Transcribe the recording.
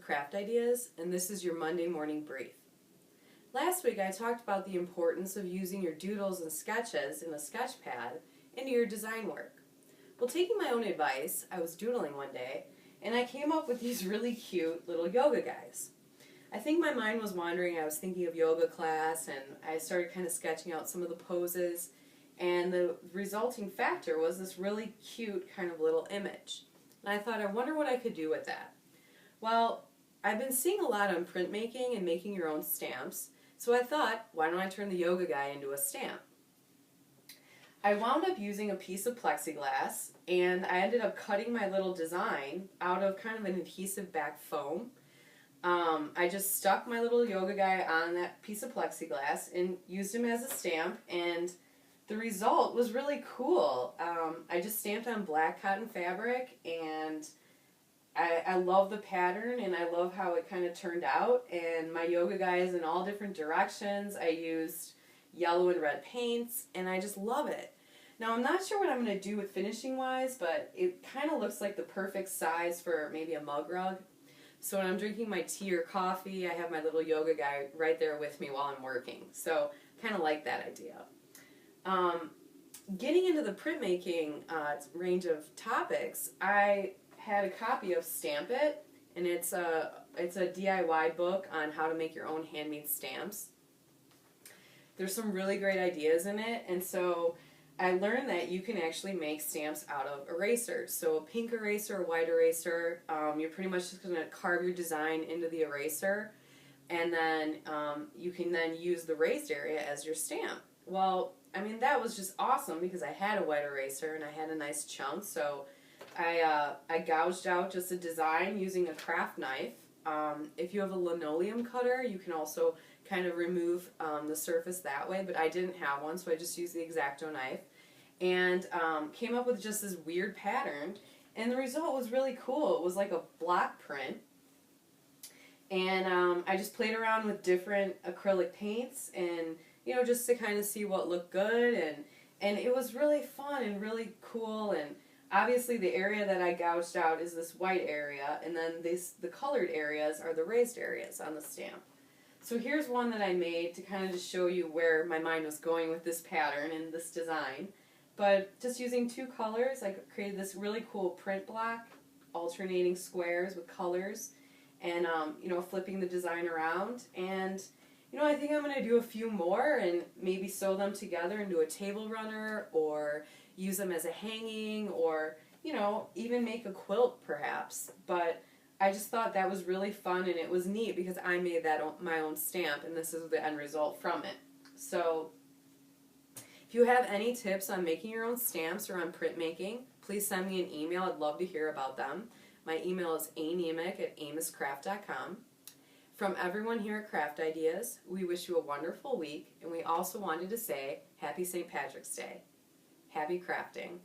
Craft Ideas, and this is your Monday morning brief. Last week I talked about the importance of using your doodles and sketches in a sketch pad into your design work. Well, taking my own advice, I was doodling one day, and I came up with these really cute little yoga guys. I think my mind was wandering. I was thinking of yoga class, and I started kind of sketching out some of the poses, and the resulting factor was this really cute kind of little image. And I thought, I wonder what I could do with that. Well, I've been seeing a lot on printmaking and making your own stamps, so I thought, why don't I turn the yoga guy into a stamp? I wound up using a piece of plexiglass, and I ended up cutting my little design out of kind of an adhesive back foam. I just stuck my little yoga guy on that piece of plexiglass and used him as a stamp, and the result was really cool. I just stamped on black cotton fabric, and I love the pattern, and I love how it kind of turned out. And my yoga guy is in all different directions. I used yellow and red paints, and I just love it. Now, I'm not sure what I'm going to do with finishing wise, but it kind of looks like the perfect size for maybe a mug rug. So when I'm drinking my tea or coffee, I have my little yoga guy right there with me while I'm working. So kind of like that idea. Getting into the printmaking range of topics, I had a copy of Stamp It, and it's a DIY book on how to make your own handmade stamps. There's some really great ideas in it, and so I learned that you can actually make stamps out of erasers. So a pink eraser, a white eraser, you're pretty much just going to carve your design into the eraser, and then you can then use the raised area as your stamp. Well, I mean, that was just awesome because I had a white eraser and I had a nice chunk, so I gouged out just a design using a craft knife. If you have a linoleum cutter, you can also kind of remove the surface that way, but I didn't have one, so I just used the X-Acto knife and came up with just this weird pattern, and the result was really cool. It was like a block print, and I just played around with different acrylic paints, and just to kind of see what looked good, and it was really fun and really cool. And obviously the area that I gouged out is this white area, and then the colored areas are the raised areas on the stamp. So here's one that I made to kind of just show you where my mind was going with this pattern and this design. But just using two colors, I created this really cool print block, alternating squares with colors, and flipping the design around. And I think I'm going to do a few more and maybe sew them together into a table runner, or use them as a hanging, or even make a quilt perhaps. But I just thought that was really fun, and it was neat because I made that my own stamp, and this is the end result from it. So if you have any tips on making your own stamps or on printmaking, please send me an email. I'd love to hear about them. My email is aniemiec@amoscraft.com. From everyone here at Craft Ideas, we wish you a wonderful week, and we also wanted to say Happy St. Patrick's Day. Happy crafting.